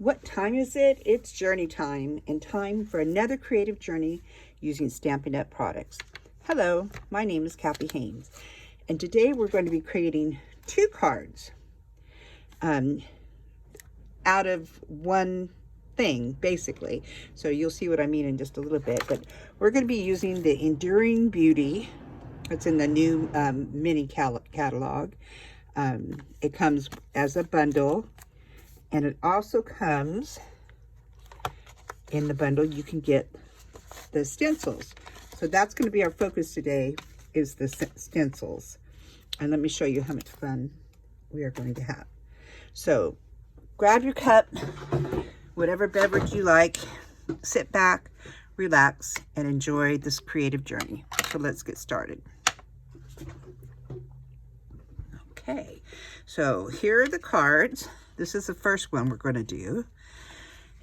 What time is it? It's journey time, and time for another creative journey using Stampin' Up! Products. Hello, my name is Kathy Haynes, and today we're going to be creating 2 cards out of one thing, basically. So you'll see what I mean in just a little bit, but we're going to be using the Enduring Beauty. It's in the new mini catalog. It comes as a bundle. And it also comes in the bundle, you can get the stencils. So that's going to be our focus today, is the stencils. And let me show you how much fun we are going to have. So grab your cup, whatever beverage you like, sit back, relax, and enjoy this creative journey. So let's get started. Okay, so here are the cards. This is the first one we're going to do.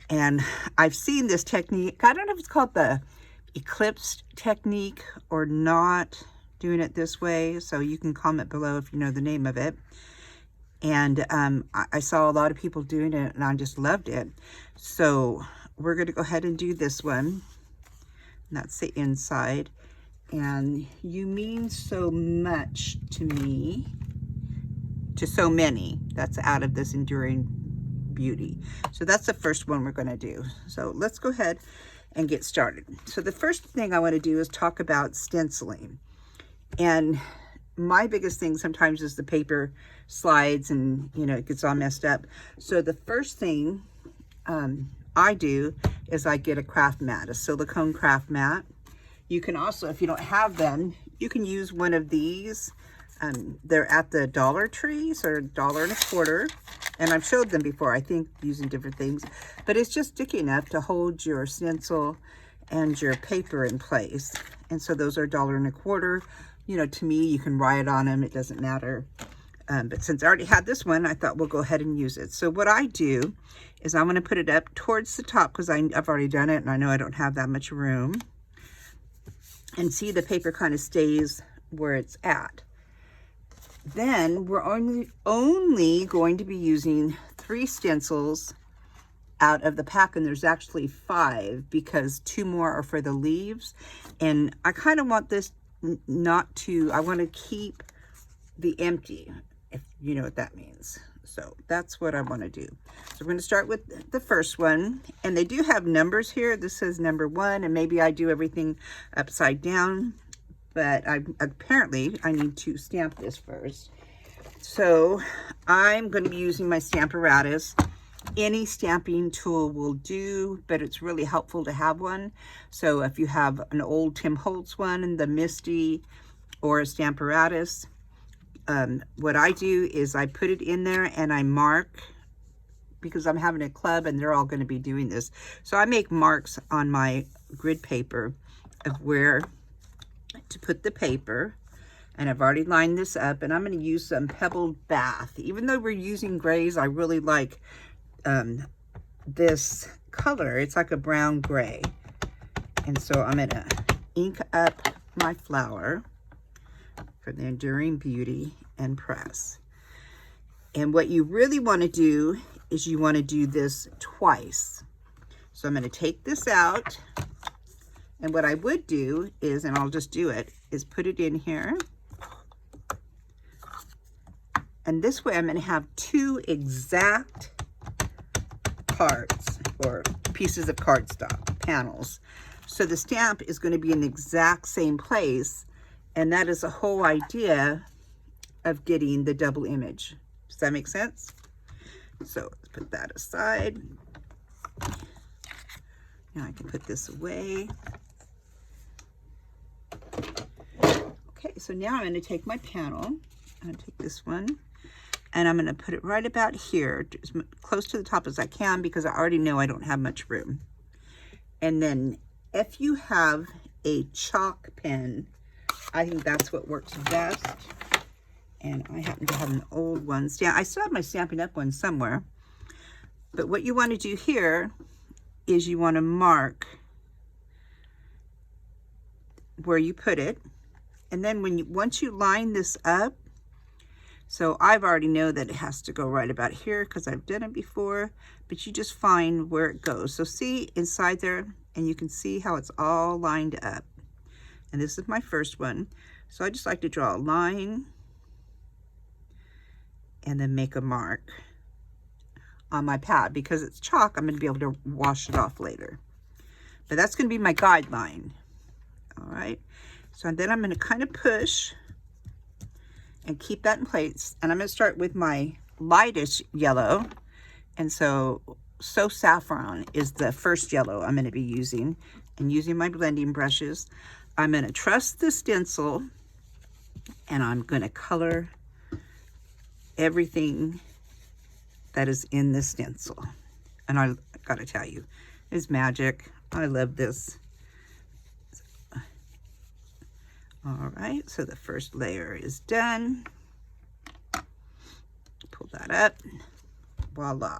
And I've seen this technique. I don't know if it's called the Eclipse technique or not, doing it this way. So you can comment below if you know the name of it. And I saw a lot of people doing it and I just loved it. So we're going to go ahead and do this one. And that's the inside. And you mean so much to me. To so many. That's out of this Enduring Beauty. So that's the first one we're going to do. So let's go ahead and get started. So the first thing I want to do is talk about stenciling. And my biggest thing sometimes is the paper slides and, you know, it gets all messed up. So the first thing I do is I get a craft mat, a silicone craft mat. You can also, if you don't have them, you can use one of these. They're at the Dollar Trees, or $1.25, and I've showed them before, I think, using different things, but it's just sticky enough to hold your stencil and your paper in place. And so those are $1.25. You know, to me, you can write on them, it doesn't matter. But since I already had this one, I thought we'll go ahead and use it. So what I do is I'm going to put it up towards the top, because I've already done it and I know I don't have that much room. And see, the paper kind of stays where it's at. Then we're only going to be using 3 stencils out of the pack, and there's actually 5 because 2 more are for the leaves. And I kind of want this not to, I want to keep the empty, if you know what that means. So that's what I want to do. So we're going to start with the first one, and they do have numbers here. This says number 1, and maybe I do everything upside down. But apparently I need to stamp this first. So I'm going to be using my Stamparatus. Any stamping tool will do, but it's really helpful to have one. So if you have an old Tim Holtz one, and the Misty, or a Stamparatus, what I do is I put it in there and I mark, because I'm having a club and they're all going to be doing this. So I make marks on my grid paper of where to put the paper, and I've already lined this up, and I'm going to use some Pebbled Bath. Even though we're using grays, I really like this color. It's like a brown gray, and so I'm going to ink up my flower for the Enduring Beauty and press. And what you really want to do is you want to do this twice. So I'm going to take this out. And what I would do is, and I'll just do it, is put it in here. And this way I'm going to have 2 exact cards, or pieces of cardstock, panels. So the stamp is going to be in the exact same place. And that is the whole idea of getting the double image. Does that make sense? So let's put that aside. Now I can put this away. Okay, so now I'm going to take my panel. I'm going to take this one, and I'm going to put it right about here, as close to the top as I can, because I already know I don't have much room. And then if you have a chalk pen, I think that's what works best. And I happen to have an old one. I still have my Stampin' Up! One somewhere. But what you want to do here is you want to mark where you put it. And then once you line this up, So I've already know that it has to go right about here because I've done it before, but you just find where it goes. So see inside there, and you can see how it's all lined up. And this is my first one. So I just like to draw a line and then make a mark on my pad. Because it's chalk, I'm going to be able to wash it off later. But that's going to be my guideline. All right. So then I'm going to kind of push and keep that in place. And I'm going to start with my lightest yellow. And so Saffron is the first yellow I'm going to be using. And using my blending brushes, I'm going to trust the stencil and I'm going to color everything that is in the stencil. And I got to tell you, it's magic. I love this. All right, so the first layer is done. Pull that up. Voila.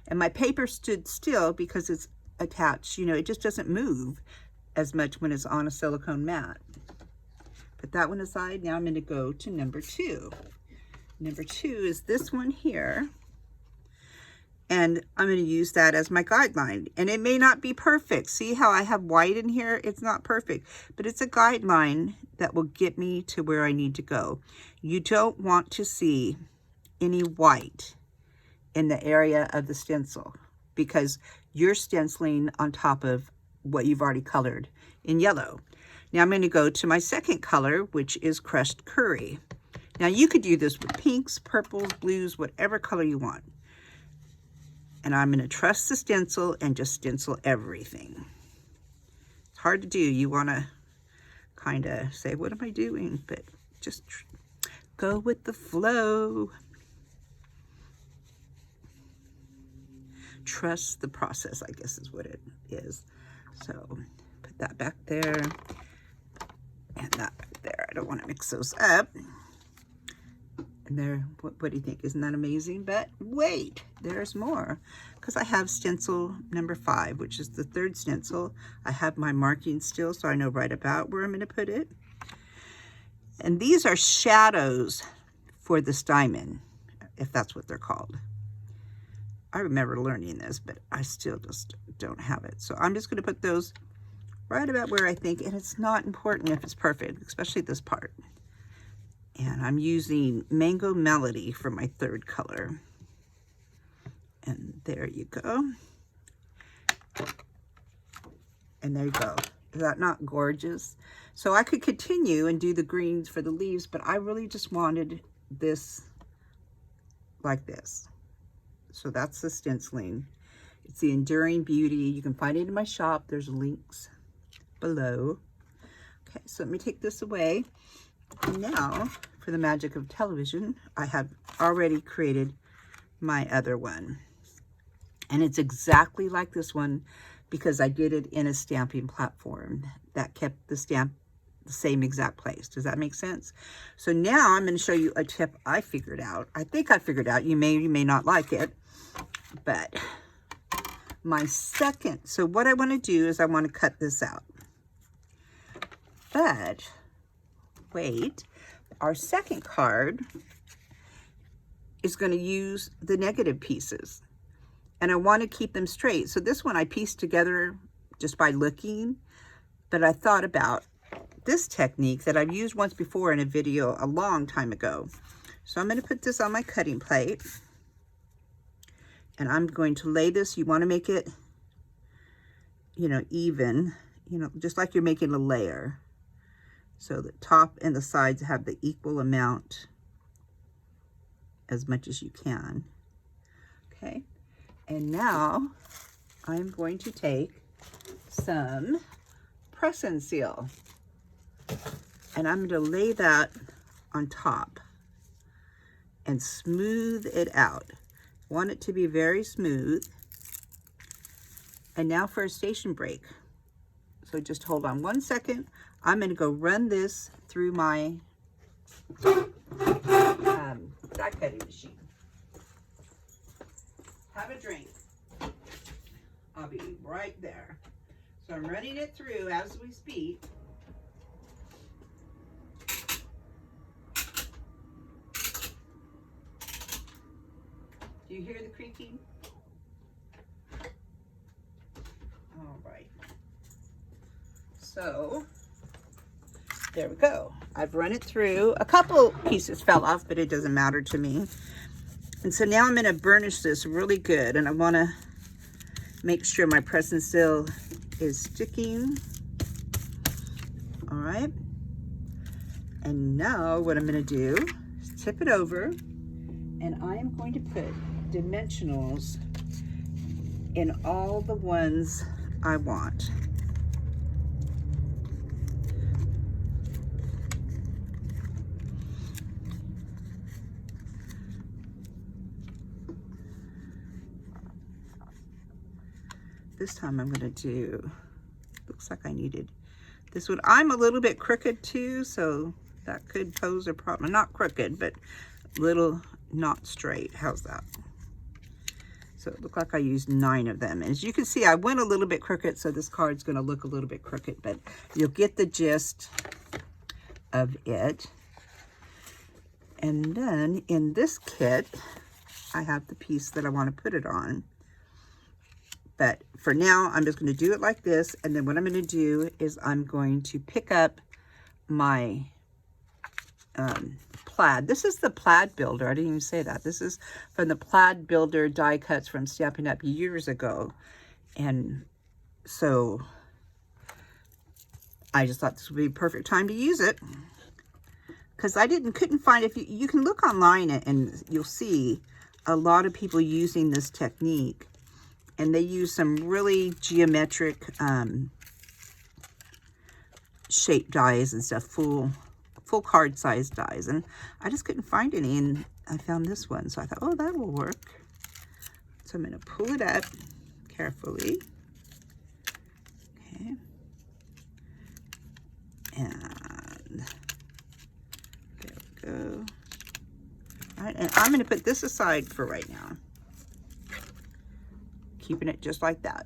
And my paper stood still because it's attached. You know, it just doesn't move as much when it's on a silicone mat. Put that one aside. Now I'm going to go to number 2. Number 2 is this one here. And I'm going to use that as my guideline. And it may not be perfect. See how I have white in here? It's not perfect. But it's a guideline that will get me to where I need to go. You don't want to see any white in the area of the stencil because you're stenciling on top of what you've already colored in yellow. Now I'm going to go to my second color, which is crushed curry. Now you could do this with pinks, purples, blues, whatever color you want. And I'm going to trust the stencil and just stencil everything. It's hard to do. You want to kind of say, what am I doing? But just go with the flow. Trust the process, I guess is what it is. So put that back there and that back there. I don't want to mix those up. And there, what do you think? Isn't that amazing? But wait, there's more. Because I have stencil number 5, which is the third stencil. I have my marking still, so I know right about where I'm going to put it. And these are shadows for the Stampin, if that's what they're called. I remember learning this, but I still just don't have it. So I'm just going to put those right about where I think, and it's not important if it's perfect, especially this part. And I'm using Mango Melody for my third color. And there you go. And there you go. Is that not gorgeous? So I could continue and do the greens for the leaves, but I really just wanted this like this. So that's the stenciling. It's the Enduring Beauty. You can find it in my shop. There's links below. Okay, so let me take this away. And now, for the magic of television, I have already created my other one. And it's exactly like this one because I did it in a stamping platform that kept the stamp the same exact place. Does that make sense? So now I'm going to show you a tip I figured out. I think I figured out. You may not like it, but my second. So what I want to do is I want to cut this out. But wait, our second card is going to use the negative pieces. And I want to keep them straight. So this one I pieced together just by looking. But I thought about this technique that I've used once before in a video a long time ago. So I'm going to put this on my cutting plate. And I'm going to lay this. You want to make it, you know, even, you know, just like you're making a layer. So the top and the sides have the equal amount as much as you can. Okay. And now I'm going to take some press and seal. And I'm going to lay that on top and smooth it out. Want it to be very smooth. And now for a station break. So just hold on 1 second. I'm going to go run this through my die cutting machine. Have a drink. I'll be right there. So I'm running it through as we speak. you hear the creaking? All right. So there we go. I've run it through. A couple pieces fell off, but it doesn't matter to me. And so now I'm going to burnish this really good, and I want to make sure my press and seal is sticking. All right. And now what I'm going to do is tip it over, and I am going to put dimensionals in all the ones I want. This time I'm going to do, looks like I needed this one. I'm a little bit crooked too, so that could pose a problem. Not crooked, but a little not straight. How's that? So it looked like I used 9 of them. And as you can see, I went a little bit crooked, so this card's going to look a little bit crooked, but you'll get the gist of it. And then in this kit, I have the piece that I want to put it on. But for now, I'm just going to do it like this. And then what I'm going to do is I'm going to pick up my plaid. This is the plaid builder. I didn't even say that. This is from the plaid builder die cuts from Stampin' Up! Years ago. And so I just thought this would be a perfect time to use it. Because I couldn't find, if you can look online and you'll see a lot of people using this technique. And they use some really geometric shape dies and stuff, full card size dies. And I just couldn't find any, and I found this one. So I thought, oh, that will work. So I'm going to pull it up carefully. Okay. And there we go. All right, and I'm going to put this aside for right now. Keeping it just like that,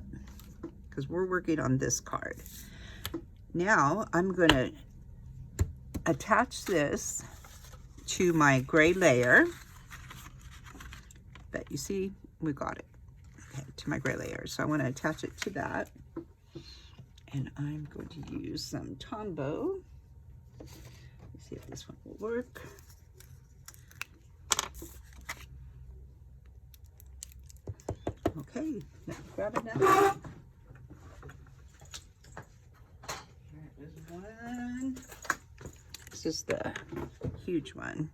because we're working on this card. Now I'm going to attach this to my gray layer. But you see, we got it. Okay, to my gray layer. So I want to attach it to that. And I'm going to use some Tombow. Let's see if this one will work. Okay, now grab another. There is one. This is the huge one.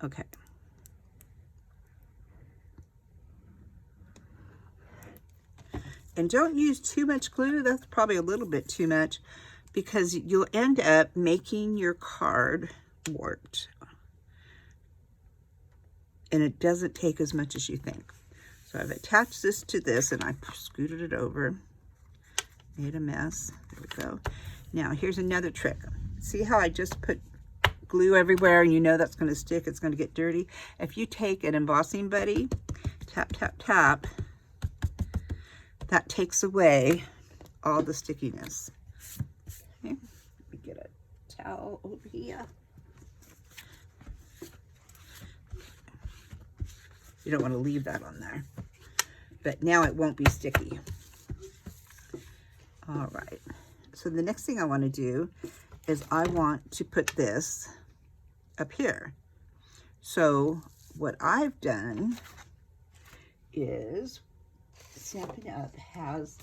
Okay. And don't use too much glue. That's probably a little bit too much, because you'll end up making your card warped. And it doesn't take as much as you think. So I've attached this to this, and I scooted it over, made a mess. There we go. Now here's another trick. See how I just put glue everywhere, and you know that's going to stick, it's going to get dirty. If you take an embossing buddy, tap, tap, tap, that takes away all the stickiness. Okay, let me get a towel over here. You don't want to leave that on there. But now it won't be sticky. All right. So the next thing I want to do is I want to put this up here. So what I've done is Stampin' Up! Has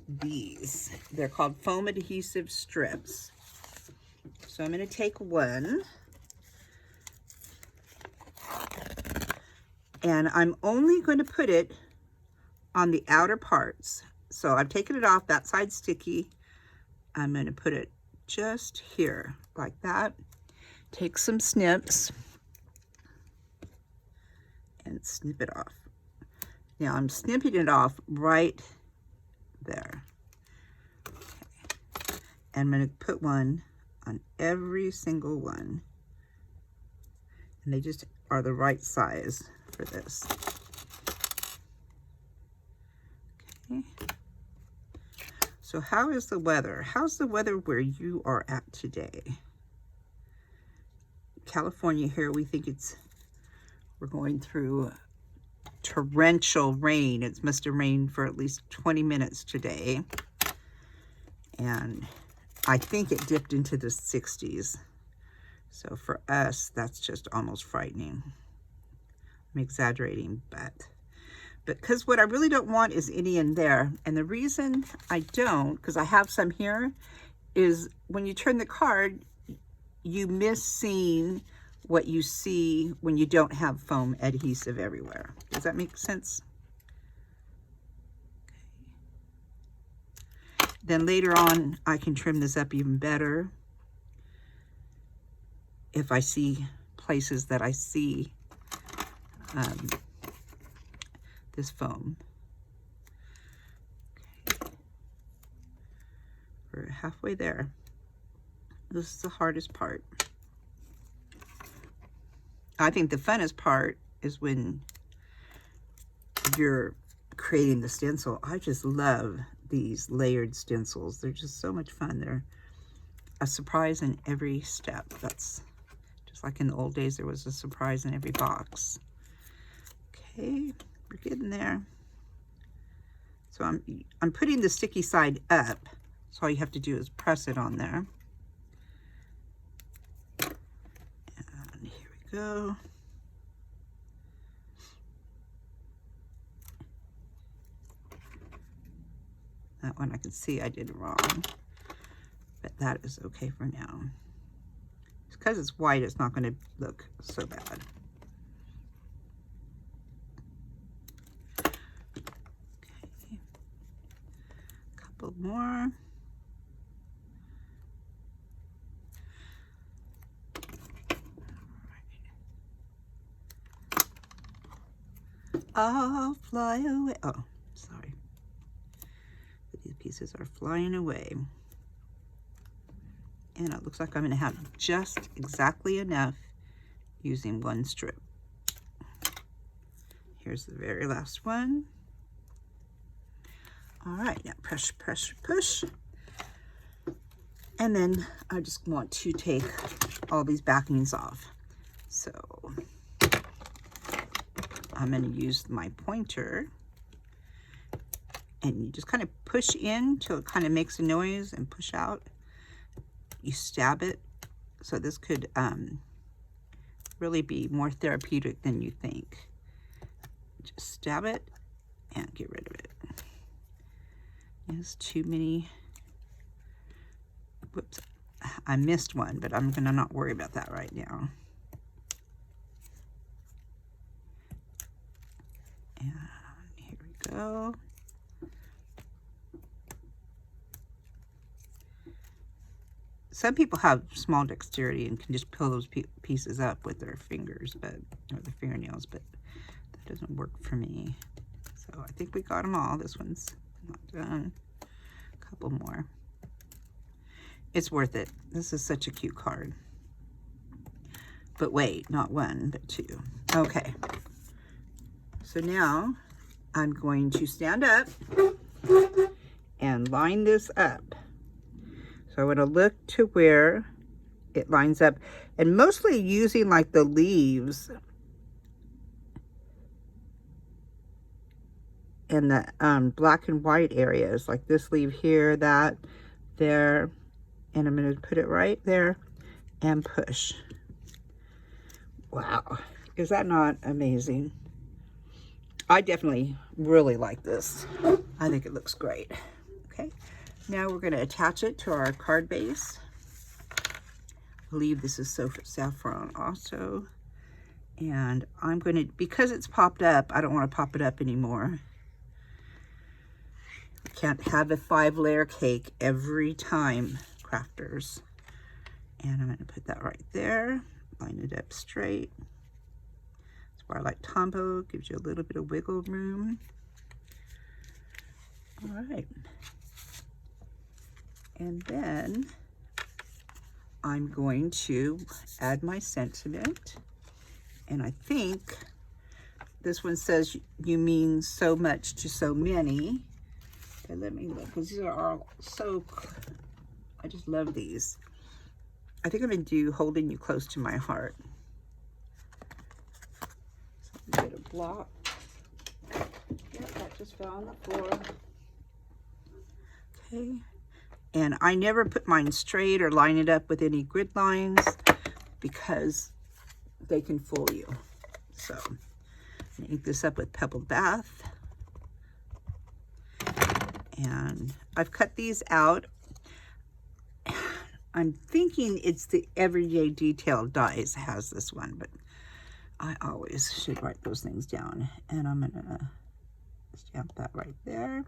these. They're called foam adhesive strips. So I'm going to take one. And I'm only going to put it on the outer parts. So I've taken it off, that side's sticky. I'm going to put it just here, like that. Take some snips and snip it off. Now I'm snipping it off right there. Okay. And I'm going to put one on every single one. And they just are the right size for this. Okay. So how is the weather? How's the weather where you are at today? California here, we think we're going through torrential rain. It must have rained for at least 20 minutes today. And I think it dipped into the 60s. So for us, that's just almost frightening. I'm exaggerating, but because what I really don't want is any in there. And the reason I don't, because I have some here, is when you turn the card, you miss seeing what you see when you don't have foam adhesive everywhere. Does that make sense? Okay. Then later on, I can trim this up even better if I see places that I see this foam. Okay. We're halfway there. This is the hardest part. I think the funnest part is when you're creating the stencil. I just love these layered stencils. They're just so much fun. They're a surprise in every step. That's just like in the old days, there was a surprise in every box. Okay, we're getting there. So I'm putting the sticky side up. So all you have to do is press it on there. And here we go. That one I can see I did wrong, but that is okay for now. Because it's white, it's not going to look so bad. Okay, a couple more. I'll fly away. Oh, sorry. These pieces are flying away. And it looks like I'm going to have just exactly enough using one strip. Here's the very last one. All right, now push, push, push. And then I just want to take all these backings off. So I'm going to use my pointer, and you just kind of push in till it kind of makes a noise and push out. You stab it. So this could really be more therapeutic than you think. Just stab it and get rid of it. There's too many. Whoops, I missed one, but I'm gonna not worry about that right now. And here we go. Some people have small dexterity and can just peel those pieces up with their fingers, or their fingernails, but that doesn't work for me. So I think we got them all. This one's not done. A couple more. It's worth it. This is such a cute card. But wait, not one, but two. Okay. So now I'm going to stand up and line this up. So I want to look to where it lines up, and mostly using like the leaves and the black and white areas, like this leaf here, that, there, and I'm going to put it right there and push. Wow, is that not amazing? I definitely really like this. I think it looks great. Okay. Now we're going to attach it to our card base. I believe this is saffron also. And I'm going to, because it's popped up, I don't want to pop it up anymore. I can't have a 5-layer cake every time, crafters. And I'm going to put that right there. Line it up straight. That's why I like Tombow. Gives you a little bit of wiggle room. All right. And then I'm going to add my sentiment. And I think this one says, you mean so much to so many. And let me look, because these are all so, I just love these. I think I'm going to do holding you close to my heart. So I'm going to get a block. just fell on the floor. Okay. And I never put mine straight or line it up with any grid lines because they can fool you. So I'm gonna ink this up with Pebbled Bath. And I've cut these out. I'm thinking it's the Everyday Detail Dies has this one, but I always should write those things down. And I'm gonna stamp that right there.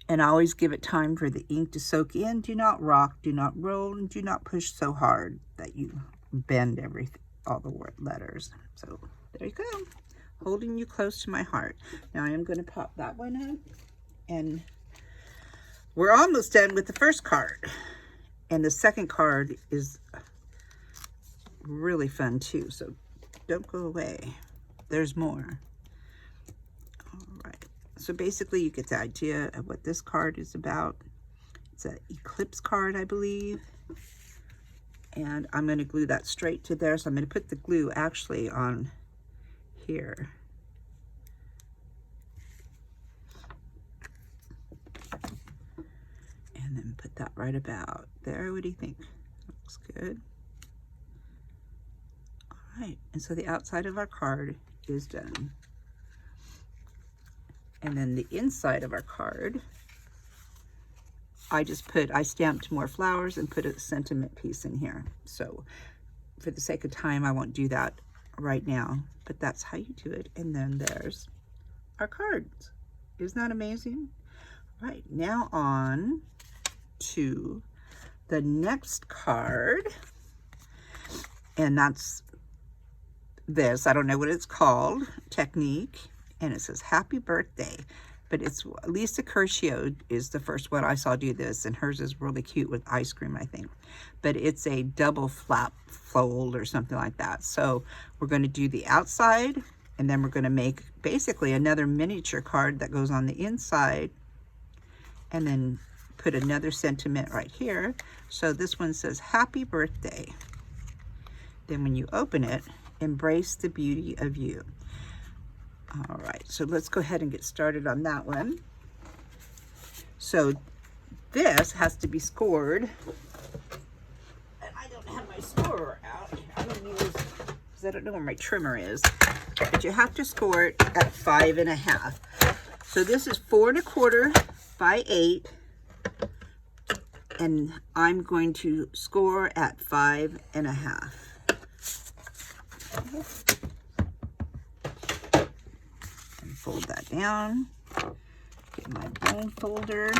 And I always give it time for the ink to soak in. Do not rock, do not roll, and do not push so hard that you bend everything, all the letters. So there you go, holding you close to my heart. Now I am going to pop that one up, and we're almost done with the first card. And the second card is really fun too, so don't go away. There's more. All right, so basically you get the idea of what this card is about. It's an Eclipse card, I believe. And I'm going to glue that straight to there. So I'm going to put the glue actually on here. And then put that right about there. What do you think? Looks good. All right. And so the outside of our card is done. And then the inside of our card, I stamped more flowers and put a sentiment piece in here. So for the sake of time, I won't do that right now, but that's how you do it. And then there's our cards. Isn't that amazing? All right, now on to the next card. And that's this. I don't know what it's called, Technique. And it says, Happy Birthday. But it's Lisa Curcio is the first one I saw do this, and hers is really cute with ice cream, I think. But it's a double flap fold or something like that. So we're going to do the outside, and then we're going to make basically another miniature card that goes on the inside, and then put another sentiment right here. So this one says, Happy Birthday. Then when you open it, embrace the beauty of you. All right, so let's go ahead and get started on that one. So this has to be scored. And I don't have my scorer out. I'm gonna use, because I don't know where my trimmer is. But you have to score it at 5.5. So this is 4 1/4 by 8. And I'm going to score at 5.5. Okay. Fold that down, get my bone folder,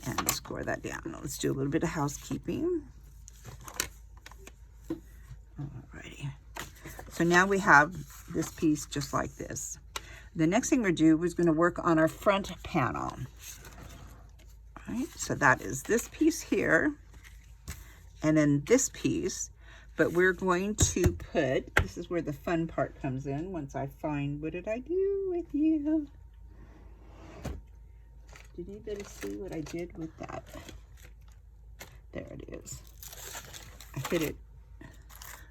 and score that down. Now let's do a little bit of housekeeping. Alrighty. So now we have this piece just like this. The next thing we're going to work on our front panel. All right, so that is this piece here, and then this piece. But we're going to put, this is where the fun part comes in, once I find, what did I do with you? Did anybody see what I did with that? There it is. I hit it.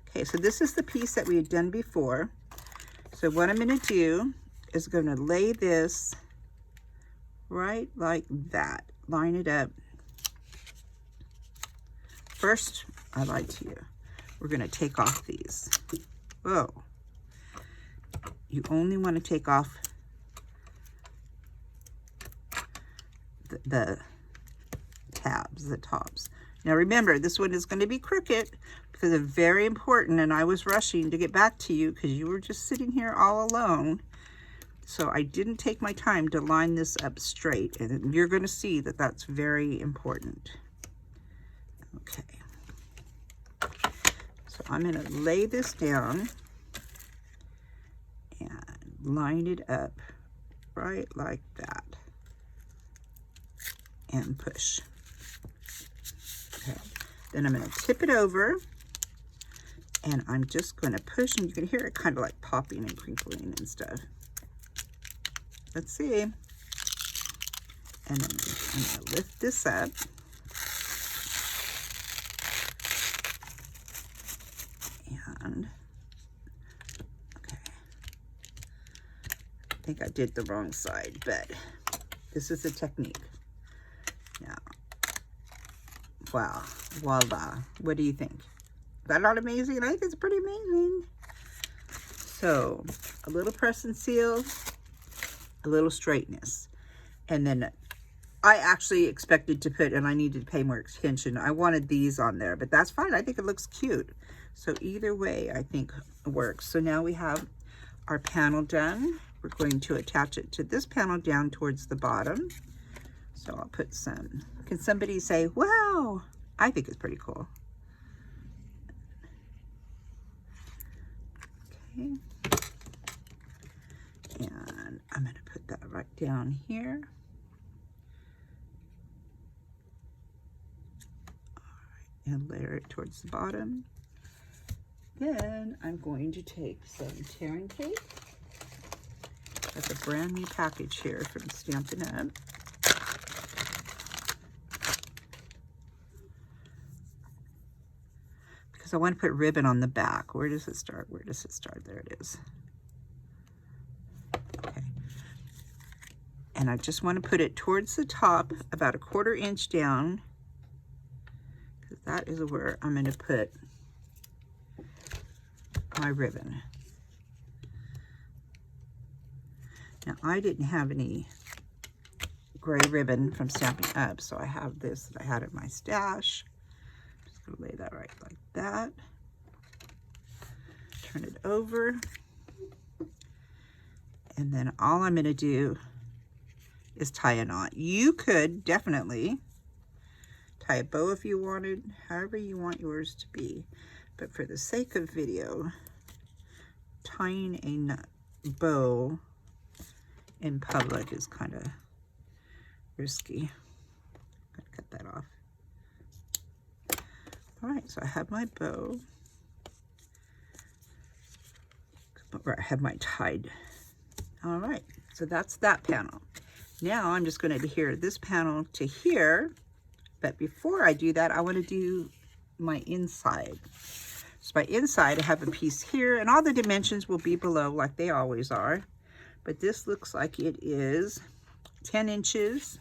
Okay, so this is the piece that we had done before. So what I'm going to do is going to lay this right like that. Line it up. First, I lied to you. We're going to take off these. Whoa. You only want to take off the tabs, the tops. Now remember, this one is going to be crooked because it's very important, and I was rushing to get back to you because you were just sitting here all alone. So I didn't take my time to line this up straight, and you're going to see that that's very important. Okay. So I'm going to lay this down and line it up right like that and push. Okay. Then I'm going to tip it over, and I'm just going to push, and you can hear it kind of like popping and crinkling and stuff. Let's see. And then I'm going to lift this up. And, okay. I think think I did the wrong side, but this is the technique. Now, wow, voila. What do you think? Is that not amazing? I think it's pretty amazing. So, a little press and seal, a little straightness. And then I actually expected to put, and I needed to pay more attention, I wanted these on there, but that's fine. I think it looks cute. So either way, I think it works. So now we have our panel done. We're going to attach it to this panel down towards the bottom. So I'll put some, can somebody say, wow? I think it's pretty cool. Okay. And I'm gonna put that right down here. All right, and layer it towards the bottom. Then I'm going to take some tearing tape. That's a brand new package here from Stampin' Up. Because I want to put ribbon on the back. Where does it start? Where does it start? There it is. Okay. And I just want to put it towards the top, about a 1/4 inch down. Because that is where I'm going to put my ribbon. Now I didn't have any gray ribbon from Stampin' Up, so I have this that I had in my stash. Just gonna lay that right like that. Turn it over. And then all I'm gonna do is tie a knot. You could definitely tie a bow if you wanted, however you want yours to be. But for the sake of video, tying a bow in public is kind of risky. I'm gonna cut that off. All right, so I have my bow, or I have my tied. All right, so that's that panel. Now I'm just going to adhere this panel to here, but before I do that, I want to do my inside. So my inside, I have a piece here, and all the dimensions will be below like they always are. But this looks like it is 10 inches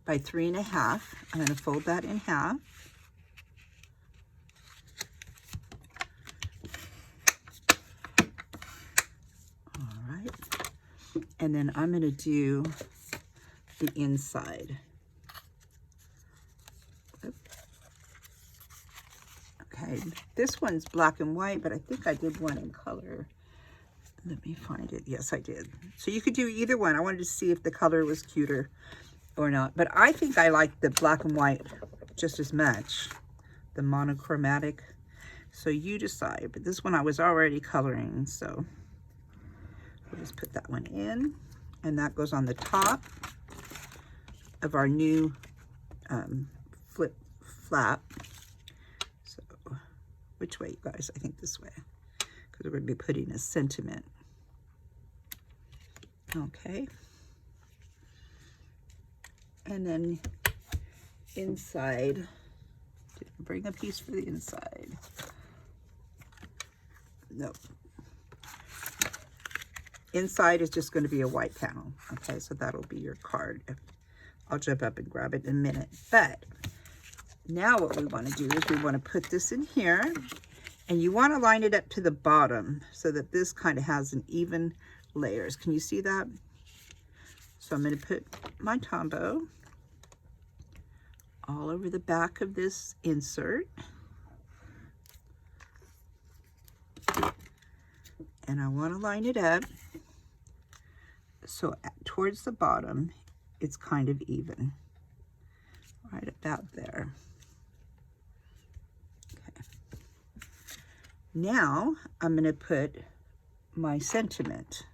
by 3.5. I'm going to fold that in half. All right. And then I'm going to do the inside. Okay, this one's black and white, but I think I did one in color. Let me find it. Yes, I did. So you could do either one. I wanted to see if the color was cuter or not. But I think I like the black and white just as much, the monochromatic. So you decide. But this one I was already coloring, so we'll just put that one in. And that goes on the top of our new flip flap. So which way, you guys? I think this way, because we're going to be putting a sentiment. Okay. And then inside, didn't bring a piece for the inside. Nope. Inside is just going to be a white panel. Okay, so that'll be your card. I'll jump up and grab it in a minute. But now what we want to do is we want to put this in here, and you want to line it up to the bottom so that this kind of has an even layers. Can you see that? So I'm going to put my Tombow all over the back of this insert. And I want to line it up so towards the bottom it's kind of even. Right about there. Okay. Now I'm going to put my sentiment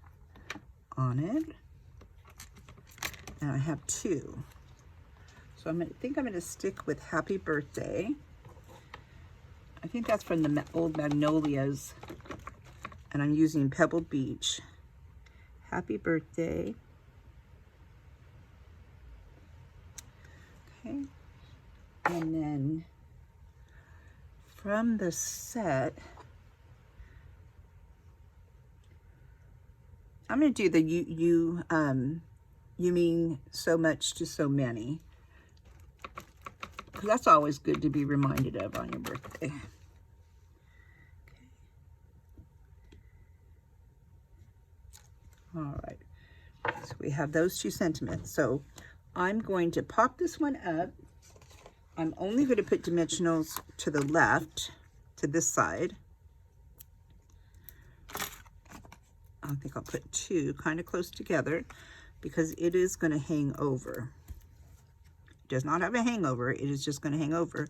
on it, and I have two. So I think I'm going to stick with Happy Birthday. I think that's from the old Magnolias, and I'm using Pebble Beach. Happy Birthday. Okay, and then from the set, I'm going to do the you mean so much to so many. Because that's always good to be reminded of on your birthday. Okay. All right. So we have those two sentiments. So I'm going to pop this one up. I'm only going to put dimensionals to the left, to this side. I think I'll put two kind of close together because it is going to hang over. It does not have a hangover. It is just going to hang over.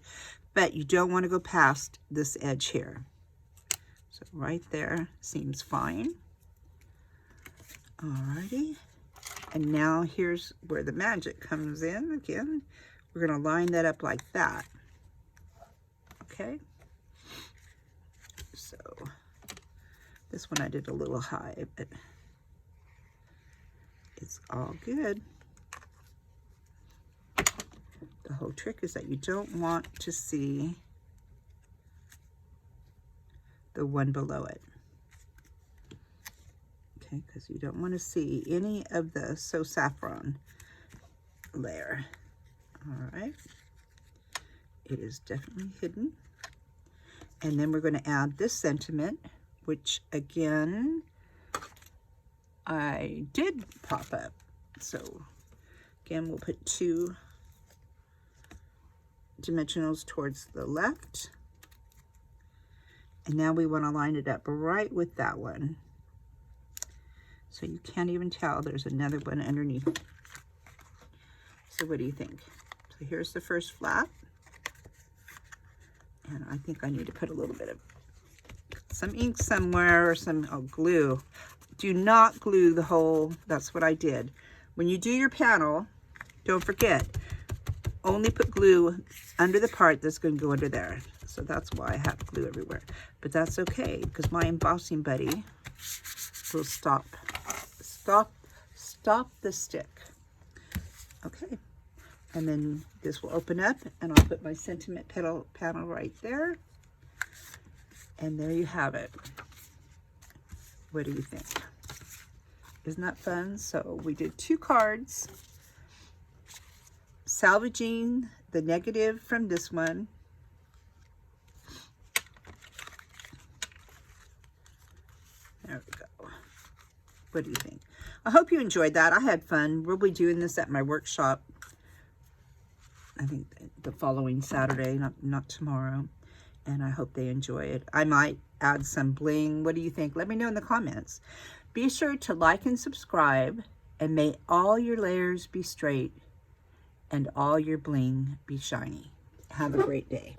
But you don't want to go past this edge here. So right there seems fine. Alrighty. And now here's where the magic comes in again. We're going to line that up like that. Okay. So this one I did a little high, but it's all good. The whole trick is that you don't want to see the one below it. Okay, because you don't want to see any of the So Saffron layer. All right. It is definitely hidden. And then we're going to add this sentiment, which again, I did pop up. So again, we'll put two dimensionals towards the left. And now we want to line it up right with that one. So you can't even tell there's another one underneath. So what do you think? So here's the first flap. And I think I need to put a little bit of some ink somewhere or some glue. Do not glue the whole, that's what I did. When you do your panel, don't forget, only put glue under the part that's going to go under there. So that's why I have glue everywhere. But that's okay, because my embossing buddy will stop the stick. Okay. And then this will open up, and I'll put my sentiment panel right there. And there you have it. What do you think? Isn't that fun? So we did 2 cards, salvaging the negative from this one. There we go. What do you think? I hope you enjoyed that. I had fun. We'll be doing this at my workshop, I think the following Saturday, not tomorrow. And I hope they enjoy it. I might add some bling. What do you think? Let me know in the comments. Be sure to like and subscribe, and may all your layers be straight and all your bling be shiny. Have a great day.